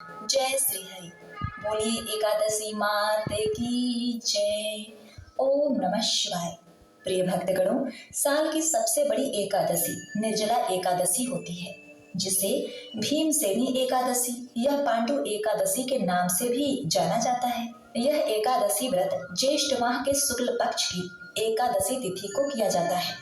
जय श्री हरि। बोलिए एकादशी मात की जय। ओम नमः शिवाय। प्रिय भक्तगणों, साल की सबसे बड़ी एकादशी निर्जला एकादशी होती है, जिसे भीमसेनी एकादशी या पांडु एकादशी के नाम से भी जाना जाता है। यह एकादशी व्रत ज्येष्ठ माह के शुक्ल पक्ष की एकादशी तिथि को किया जाता है।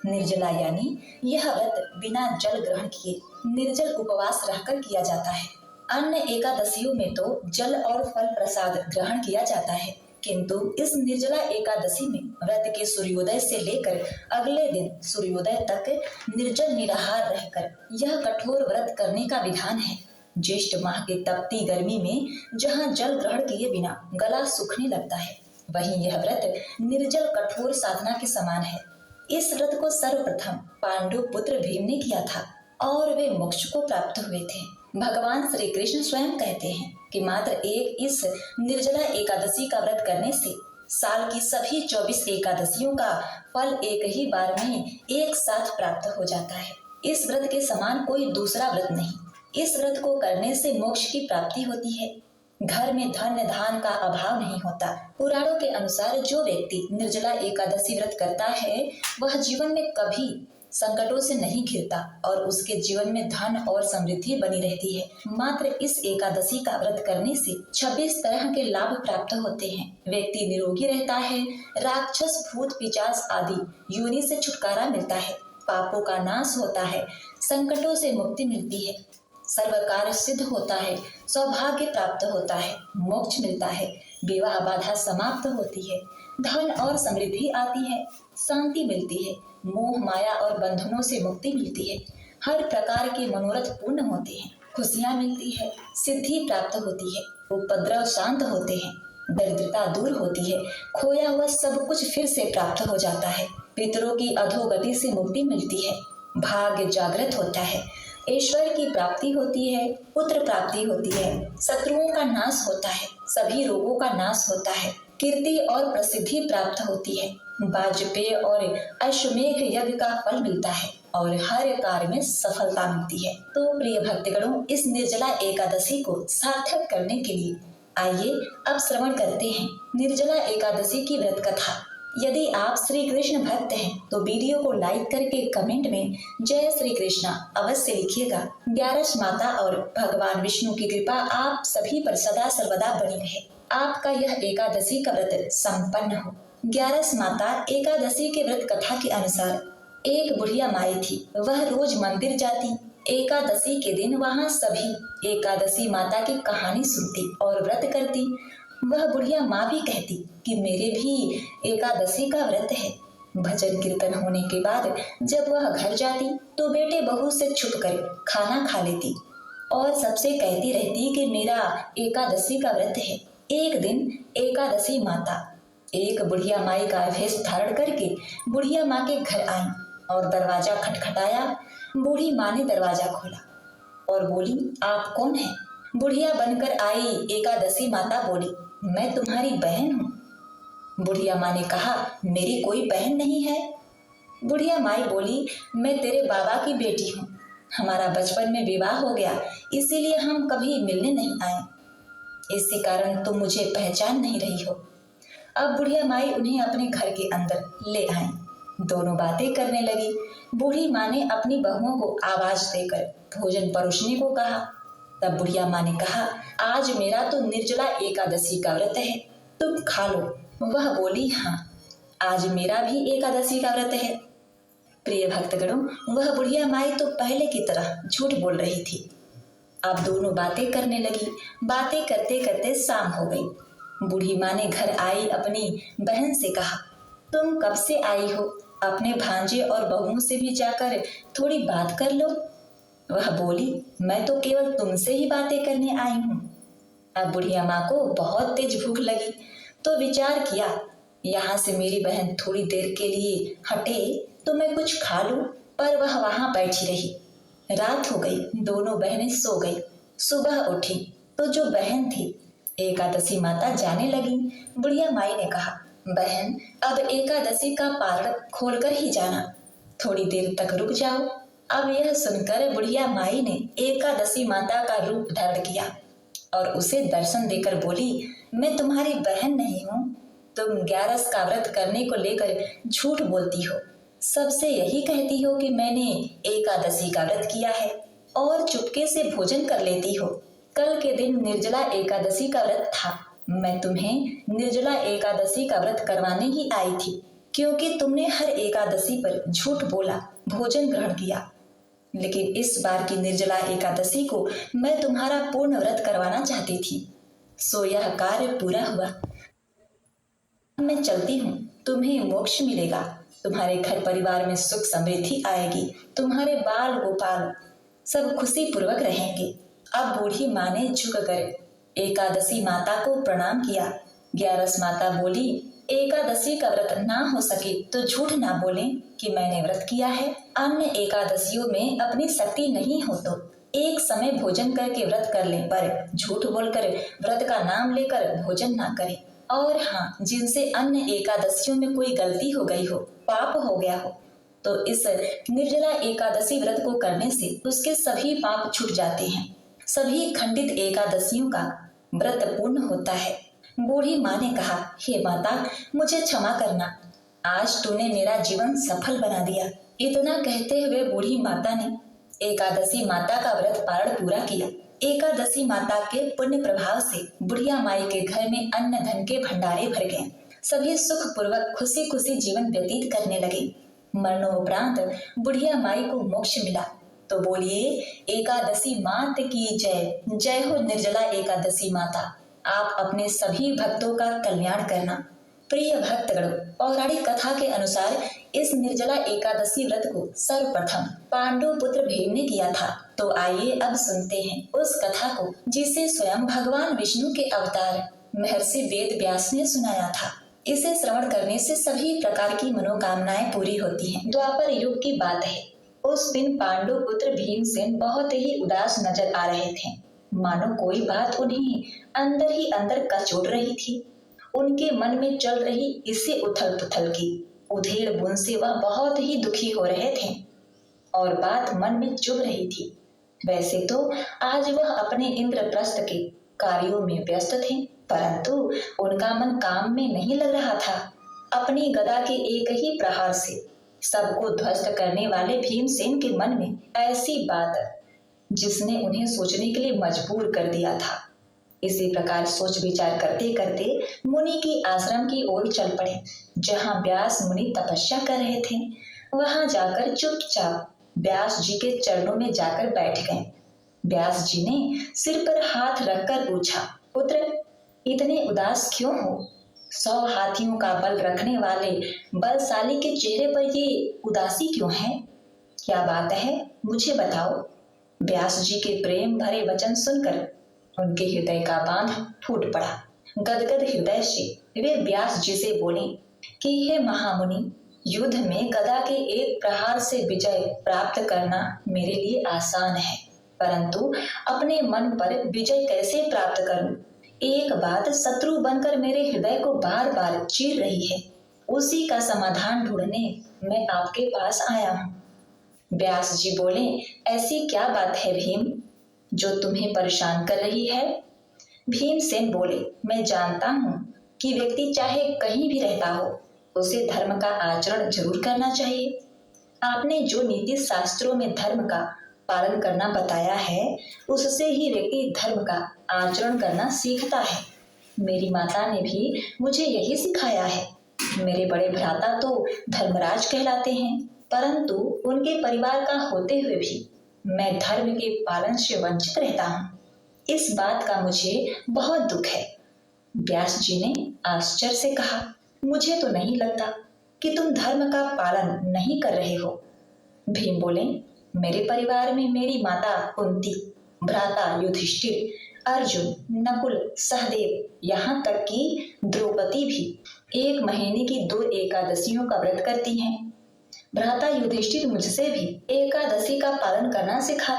निर्जला यानी यह व्रत बिना जल ग्रहण किए निर्जल उपवास रहकर किया जाता है। अन्य एकादशियों में तो जल और फल प्रसाद ग्रहण किया जाता है, किंतु इस निर्जला एकादशी में व्रत के सूर्योदय से लेकर अगले दिन सूर्योदय तक निर्जल निराहार रहकर यह कठोर व्रत करने का विधान है। ज्येष्ठ माह की तपती गर्मी में जहाँ जल ग्रहण किए बिना गला सूखने लगता है, वहीं यह व्रत निर्जल कठोर साधना के समान है। इस व्रत को सर्वप्रथम पांडु पुत्र भीम ने किया था और वे मोक्ष को प्राप्त हुए थे। भगवान श्री कृष्ण स्वयं कहते हैं कि मात्र एक इस निर्जला एकादशी का व्रत करने से साल की सभी 24 एकादशियों का फल एक ही बार में एक साथ प्राप्त हो जाता है। इस व्रत के समान कोई दूसरा व्रत नहीं। इस व्रत को करने से मोक्ष की प्राप्ति होती है। घर में धन्य धान का अभाव नहीं होता। पुराणों के अनुसार जो व्यक्ति निर्जला एकादशी व्रत करता है वह जीवन में कभी संकटों से नहीं घिरता और उसके जीवन में धन और समृद्धि बनी रहती है। मात्र इस एकादशी का व्रत करने से 26 तरह के लाभ प्राप्त होते हैं। व्यक्ति निरोगी रहता है, राक्षस भूत पिशाच आदि योनि से छुटकारा मिलता है, पापों का नाश होता है, संकटों से मुक्ति मिलती है, सर्व कार्य सिद्ध होता है, सौभाग्य प्राप्त होता है, मोक्ष मिलता है, विवाह बाधा समाप्त होती है, धन और समृद्धि आती है, शांति मिलती है, मोह माया और बंधनों से मुक्ति मिलती है, हर प्रकार के मनोरथ पूर्ण होते हैं, खुशियां मिलती है, सिद्धि प्राप्त होती है, उपद्रव शांत होते हैं, दरिद्रता दूर होती है, खोया हुआ सब कुछ फिर से प्राप्त हो जाता है, पितरों की अधोगति से मुक्ति मिलती है, भाग्य जागृत होता है, ईश्वर की प्राप्ति होती है, पुत्र प्राप्ति होती है, शत्रुओं का नाश होता है, सभी रोगों का नाश होता है, कीर्ति और प्रसिद्धि प्राप्त होती है, वाजपेय और अश्वमेघ यज्ञ का फल मिलता है और हर कार्य में सफलता मिलती है। तो प्रिय भक्तगणों, इस निर्जला एकादशी को सार्थक करने के लिए आइए अब श्रवण करते हैं निर्जला एकादशी की व्रत कथा। यदि आप श्री कृष्ण भक्त हैं तो वीडियो को लाइक करके कमेंट में जय श्री कृष्णा अवश्य लिखिएगा। ग्यारस माता और भगवान विष्णु की कृपा आप सभी पर सदा सर्वदा बनी रहे। आपका यह एकादशी का व्रत संपन्न हो। ग्यारस माता एकादशी के व्रत कथा के अनुसार एक बुढ़िया माई थी। वह रोज मंदिर जाती। एकादशी के दिन वहाँ सभी एकादशी माता की कहानी सुनती और व्रत करती। वह बुढ़िया माँ भी कहती कि मेरे भी एकादशी का व्रत है। भजन कीर्तन होने के बाद जब वह घर जाती तो बेटे बहू से छुपकर खाना खा लेती और सबसे कहती रहती कि मेरा एकादशी का व्रत है। एक दिन एकादशी माता एक बुढ़िया माई का वेश धारण करके बुढ़िया माँ के घर आई और दरवाजा खटखटाया। बूढ़ी माँ ने दरवाजा खोला और बोली, आप कौन हैं? बुढ़िया बनकर आई एकादशी माता बोली, मैं तुम्हारी बहन हूँ। बुढ़िया माँ ने कहा, मेरी कोई बहन नहीं है। बुढ़िया माई बोली, मैं तेरे बाबा की बेटी हूँ। हमारा बचपन में विवाह हो गया, इसीलिए हम कभी मिलने नहीं आए। इसी कारण तुम मुझे पहचान नहीं रही हो। अब बुढ़िया माई उन्हें अपने घर के अंदर ले आई। दोनों बातें करने लगी। बूढ़ी माँ ने अपनी बहुओं को आवाज देकर भोजन परोसने को कहा। तब बुढ़िया माँ ने कहा, आज मेरा तो निर्जला एकादशी का व्रत है, तुम खा लो। वह बोली, हाँ, आज मेरा भी एकादशी का व्रत है। प्रिय भक्तगणों, वह बुढ़िया माई तो पहले की तरह झूठ बोल रही थी। अब दोनों बातें करने लगी। बातें करते करते शाम हो गई। बूढ़ी माँ ने घर आई अपनी बहन से कहा, तुम कब से आई हो? अपने भांजे और बहुओं से भी जाकर थोड़ी बात कर लो। वह बोली, मैं तो केवल तुमसे ही बातें करने आई हूँ। अब बुढ़िया माँ को बहुत तेज भूख लगी तो विचार किया, यहाँ से मेरी बहन थोड़ी देर के लिए हटे तो मैं कुछ खा लूं। पर वह वहां बैठी रही। रात हो गई, दोनों बहनें सो गई। सुबह उठी तो जो बहन थी एकादशी माता जाने लगी। बुढ़िया माई ने कहा, बहन, अब एकादशी का पारण खोलकर ही जाना, थोड़ी देर तक रुक जाओ। अब यह सुनकर बुढ़िया माई ने एकादशी माता का रूप धारण किया और उसे दर्शन देकर बोली, मैं तुम्हारी बहन नहीं हूँ। तुम 11 का व्रत करने को लेकर झूठ बोलती हो। सबसे यही कहती हो कि मैंने एकादशी का व्रत किया है और चुपके से भोजन कर लेती हो। कल के दिन निर्जला एकादशी का व्रत था। मैं तुम्हें निर्जला एकादशी का व्रत करवाने ही आई थी, क्योंकि तुमने हर एकादशी पर झूठ बोला, भोजन ग्रहण किया। लेकिन इस बार की निर्जला एकादशी को मैं तुम्हारा पूर्ण व्रत करवाना चाहती थी, सो यह कार्य पूरा हुआ। मैं चलती हूँ, तुम्हें मोक्ष मिलेगा, तुम्हारे घर परिवार में सुख समृद्धि आएगी, तुम्हारे बाल गोपाल सब खुशी पूर्वक रहेंगे। अब बूढ़ी माँ ने झुककर एकादशी माता को प्रणाम किया। 11 माता बोली, एकादशी का व्रत ना हो सके तो झूठ ना बोलें कि मैंने व्रत किया है। अन्य एकादशियों में अपनी शक्ति नहीं हो तो एक समय भोजन करके व्रत कर लें, पर झूठ बोलकर व्रत का नाम लेकर भोजन ना करें। और हाँ, जिनसे अन्य एकादशियों में कोई गलती हो गई हो, पाप हो गया हो, तो इस निर्जला एकादशी व्रत को करने से उसके सभी पाप छूट जाते हैं। सभी खंडित एकादशियों का व्रत पूर्ण होता है। बूढ़ी माँ ने कहा, हे माता, मुझे क्षमा करना, आज तूने मेरा जीवन सफल बना दिया। इतना कहते हुए बूढ़ी माता ने एकादशी माता का व्रत पारण पूरा किया। एकादशी माता के पुण्य प्रभाव से बुढ़िया माई के घर में अन्न धन के भंडारे भर गए। सभी सुख पूर्वक खुशी खुशी जीवन व्यतीत करने लगे। मरणोपरांत बुढ़िया माई को मोक्ष मिला। तो बोलिए, एकादशी मात की जय। जय हो निर्जला एकादशी माता। आप अपने सभी भक्तों का कल्याण करना। प्रिय भक्तगणों, पौराणिक कथा के अनुसार इस निर्जला एकादशी व्रत को सर्वप्रथम पांडु पुत्र भीम ने किया था। तो आइए अब सुनते हैं उस कथा को, जिसे स्वयं भगवान विष्णु के अवतार महर्षि वेद व्यास ने सुनाया था। इसे श्रवण करने से सभी प्रकार की मनोकामनाएं पूरी होती हैं। द्वापर युग की बात है। उस दिन पांडु पुत्र भीमसेन बहुत ही उदास नजर आ रहे थे, मानो कोई बात उन्हें अंदर ही अंदर कचोट रही थी। उनके मन में चल रही इसी उथल पुथल की उधेड़ बुन से वह बहुत ही दुखी हो रहे थे और बात मन में चुभ रही थी। वैसे तो आज वह अपने इंद्रप्रस्थ के कार्यों में व्यस्त थे, परंतु उनका मन काम में नहीं लग रहा था। अपनी गदा के एक ही प्रहार से सबको ध्वस्त करने वाले भीमसेन के मन में ऐसी बात जिसने उन्हें सोचने के लिए मजबूर कर दिया था। इसी प्रकार सोच विचार करते करते मुनि की आश्रम की ओर चल पड़े, जहाँ व्यास मुनि तपस्या कर रहे थे। वहां जाकर चुपचाप व्यास जी के चरणों में जाकर बैठ गए। व्यास जी ने सिर पर हाथ रखकर पूछा, पुत्र, इतने उदास क्यों हो? 100 हाथियों का बल रखने वाले बलशाली के चेहरे पर ये उदासी क्यों है? क्या बात है, मुझे बताओ। व्यास जी के प्रेम भरे वचन सुनकर उनके हृदय का बांध फूट पड़ा। गदगद हृदय से वे व्यास जी से बोले कि हे महामुनि, युद्ध में गदा के एक प्रहार से विजय प्राप्त करना मेरे लिए आसान है, परंतु अपने मन पर विजय कैसे प्राप्त करूं? एक बात शत्रु बनकर मेरे हृदय को बार बार चीर रही है, उसी का समाधान ढूंढने मैं आपके पास आया हूँ। व्यास जी बोले, ऐसी क्या बात है भीम, जो तुम्हें परेशान कर रही है? भीमसेन बोले, मैं जानता हूँ कि व्यक्ति चाहे कहीं भी रहता हो, उसे धर्म का आचरण जरूर करना चाहिए। आपने जो नीति शास्त्रों में धर्म का पालन करना बताया है, उससे ही व्यक्ति धर्म का आचरण करना सीखता है। मेरी माता ने भी मुझे यही सिखाया है। मेरे बड़े भ्राता तो धर्मराज कहलाते हैं, परंतु उनके परिवार का होते हुए भी मैं धर्म के पालन से वंचित रहता हूँ। इस बात का मुझे बहुत दुख है। व्यास जी ने आश्चर्य से कहा, मुझे तो नहीं लगता कि तुम धर्म का पालन नहीं कर रहे हो। भीम बोले, मेरे परिवार में मेरी माता कुंती, भ्राता युधिष्ठिर, अर्जुन, नकुल, सहदेव, यहाँ तक कि द्रौपदी भी 1 महीने की 2 एकादशियों का व्रत करती हैं। भ्राता युधिष्ठिर मुझसे भी एकादशी का पालन करना सिखा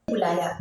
बुलाया।